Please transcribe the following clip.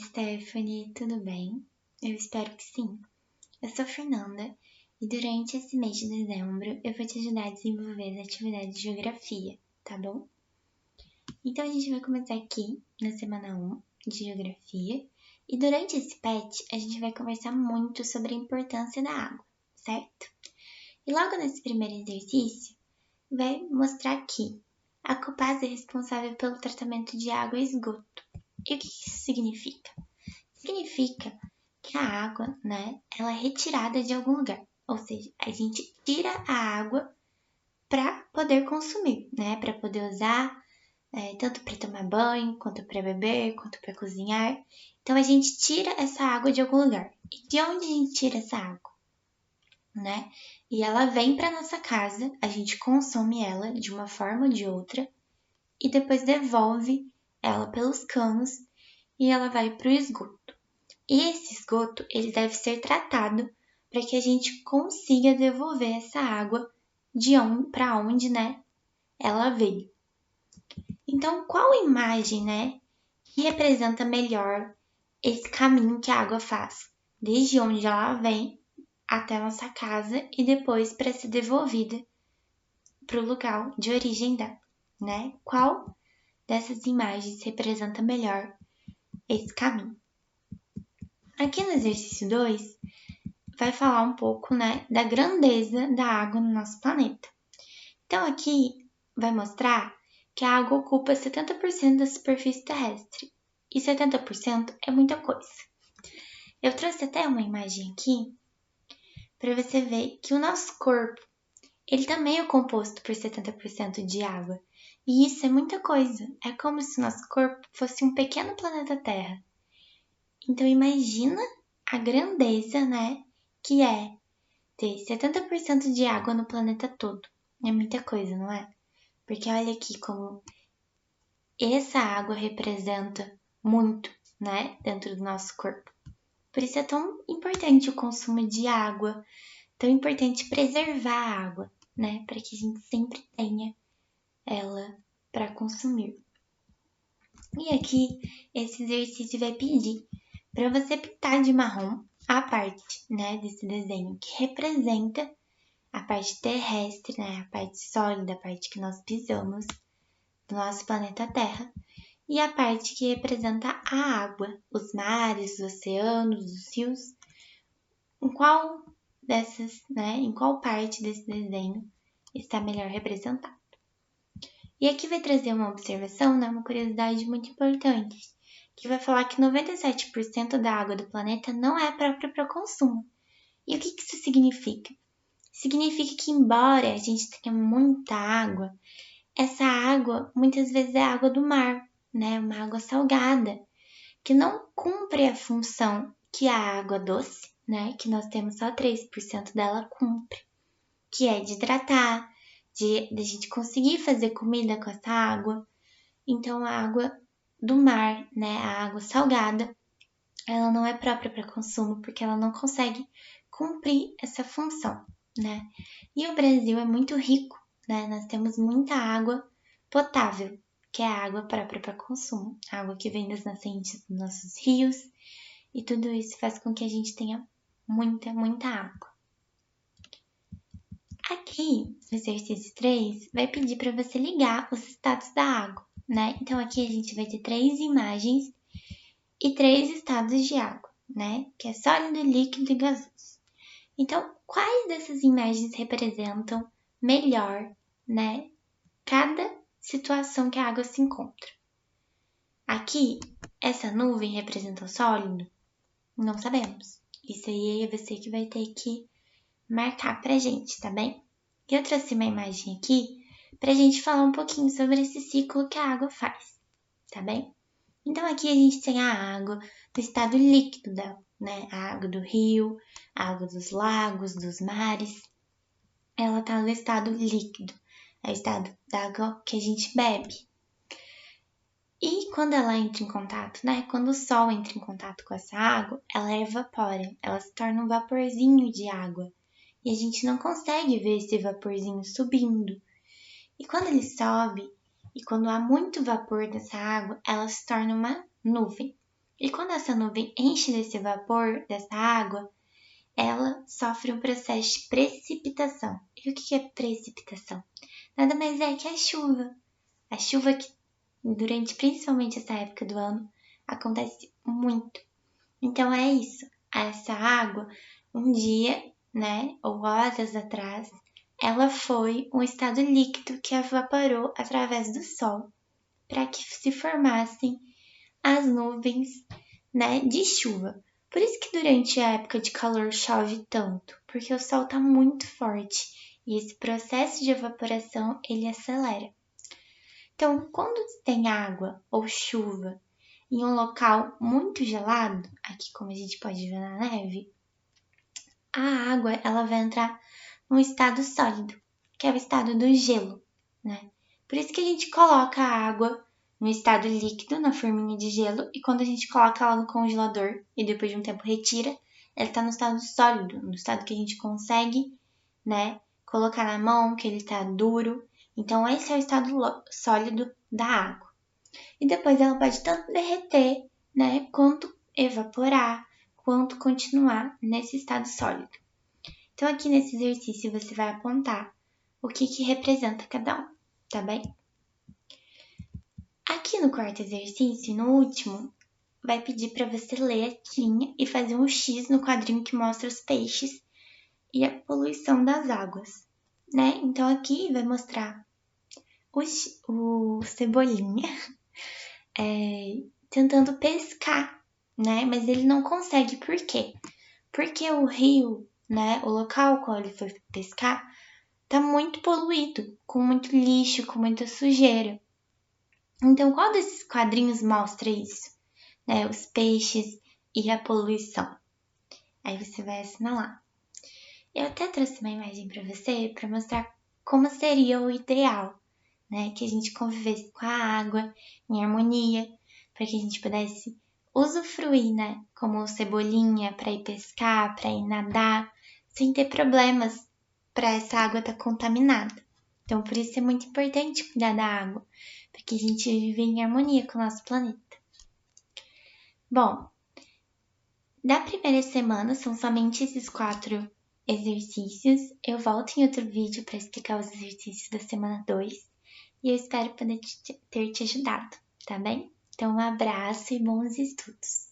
Stephanie, tudo bem? Eu espero que sim. Eu sou a Fernanda e durante esse mês de dezembro eu vou te ajudar a desenvolver as atividades de geografia, tá bom? Então a gente vai começar aqui na semana 1 de geografia e durante esse PET a gente vai conversar muito sobre a importância da água, certo? E logo nesse primeiro exercício vai mostrar que a Copasa é responsável pelo tratamento de água e esgoto. E o que isso significa? Significa que a água, ela é retirada de algum lugar. Ou seja, a gente tira a água para poder consumir, para poder usar, tanto para tomar banho, quanto para beber, quanto para cozinhar. Então, a gente tira essa água de algum lugar. E de onde a gente tira essa água? E ela vem para nossa casa, a gente consome ela de uma forma ou de outra e depois devolve ela pelos canos e ela vai para o esgoto. E esse esgoto ele deve ser tratado para que a gente consiga devolver essa água de onde para onde, ela veio. Então, qual imagem, que representa melhor esse caminho que a água faz, desde onde ela vem até a nossa casa e depois para ser devolvida para o lugar de origem dela, Qual dessas imagens representa melhor esse caminho? Aqui no exercício 2, vai falar um pouco, da grandeza da água no nosso planeta. Então, aqui vai mostrar que a água ocupa 70% da superfície terrestre. E 70% é muita coisa. Eu trouxe até uma imagem aqui para você ver que o nosso corpo, ele também é composto por 70% de água. E isso é muita coisa. É como se o nosso corpo fosse um pequeno planeta Terra. Então, imagina a grandeza, que é ter 70% de água no planeta todo. É muita coisa, não é? Porque olha aqui como essa água representa muito, dentro do nosso corpo. Por isso é tão importante o consumo de água, tão importante preservar a água, para que a gente sempre tenha ela para consumir. E aqui, esse exercício vai pedir para você pintar de marrom a parte, desse desenho que representa a parte terrestre, a parte sólida, a parte que nós pisamos do nosso planeta Terra, e a parte que representa a água, os mares, os oceanos, os rios. Em qual dessas, em qual parte desse desenho está melhor representado? E aqui vai trazer uma observação, uma curiosidade muito importante, que vai falar que 97% da água do planeta não é própria para consumo. E o que isso significa? Significa que, embora a gente tenha muita água, essa água muitas vezes é água do mar, uma água salgada, que não cumpre a função que a água doce, que nós temos só 3% dela cumpre, que é de hidratar, de a gente conseguir fazer comida com essa água. Então, a água do mar, a água salgada, ela não é própria para consumo, porque ela não consegue cumprir essa função, E o Brasil é muito rico, Nós temos muita água potável, que é a água própria para consumo, a água que vem das nascentes dos nossos rios, e tudo isso faz com que a gente tenha muita, muita água. Aqui, no exercício 3, vai pedir para você ligar os estados da água, Então, aqui a gente vai ter 3 imagens e 3 estados de água, Que é sólido, líquido e gasoso. Então, quais dessas imagens representam melhor, cada situação que a água se encontra? Aqui, essa nuvem representa o sólido? Não sabemos. Isso aí é você que vai ter que marcar pra gente, tá bem? Eu trouxe uma imagem aqui pra gente falar um pouquinho sobre esse ciclo que a água faz, tá bem? Então, aqui a gente tem a água no estado líquido dela, A água do rio, a água dos lagos, dos mares. Ela tá no estado líquido, é o estado da água que a gente bebe. E quando ela entra em contato, quando o sol entra em contato com essa água, ela evapora, ela se torna um vaporzinho de água. E a gente não consegue ver esse vaporzinho subindo. E quando ele sobe, e quando há muito vapor dessa água, ela se torna uma nuvem. E quando essa nuvem enche desse vapor, dessa água, ela sofre um processo de precipitação. E o que é precipitação? Nada mais é que a chuva. A chuva que, durante principalmente essa época do ano, acontece muito. Então é isso. Essa água, um dia, né, ou horas atrás, ela foi um estado líquido que evaporou através do sol para que se formassem as nuvens, né, de chuva. Por isso que durante a época de calor chove tanto, porque o sol está muito forte e esse processo de evaporação ele acelera. Então, quando tem água ou chuva em um local muito gelado, aqui como a gente pode ver na neve, a água ela vai entrar num estado sólido, que é o estado do gelo, né? Por isso que a gente coloca a água no estado líquido, na forminha de gelo, e quando a gente coloca ela no congelador e depois de um tempo retira, ela está no estado sólido, no estado que a gente consegue, né, colocar na mão, que ele está duro. Então esse é o estado sólido da água. E depois ela pode tanto derreter, né, quanto evaporar, quanto continuar nesse estado sólido. Então aqui nesse exercício você vai apontar o que representa cada um, tá bem? Aqui no quarto exercício, no último, vai pedir para você ler a tirinha e fazer um X no quadrinho que mostra os peixes e a poluição das águas, né? Então aqui vai mostrar o Cebolinha tentando pescar, né? Mas ele não consegue, por quê? Porque o rio, né, o local qual ele foi pescar, tá muito poluído, com muito lixo, com muita sujeira. Então, qual desses quadrinhos mostra isso? Né, os peixes e a poluição. Aí você vai assinalar. Eu até trouxe uma imagem para você para mostrar como seria o ideal, né? Que a gente convivesse com a água em harmonia, para que a gente pudesse usufruir, né? Como cebolinha para ir pescar, para ir nadar, sem ter problemas para essa água estar contaminada. Então, por isso é muito importante cuidar da água, para que a gente viva em harmonia com o nosso planeta. Bom, da primeira semana são somente esses 4 exercícios. Eu volto em outro vídeo para explicar os exercícios da semana 2 e eu espero poder ter te ajudado, tá bem? Então, um abraço e bons estudos!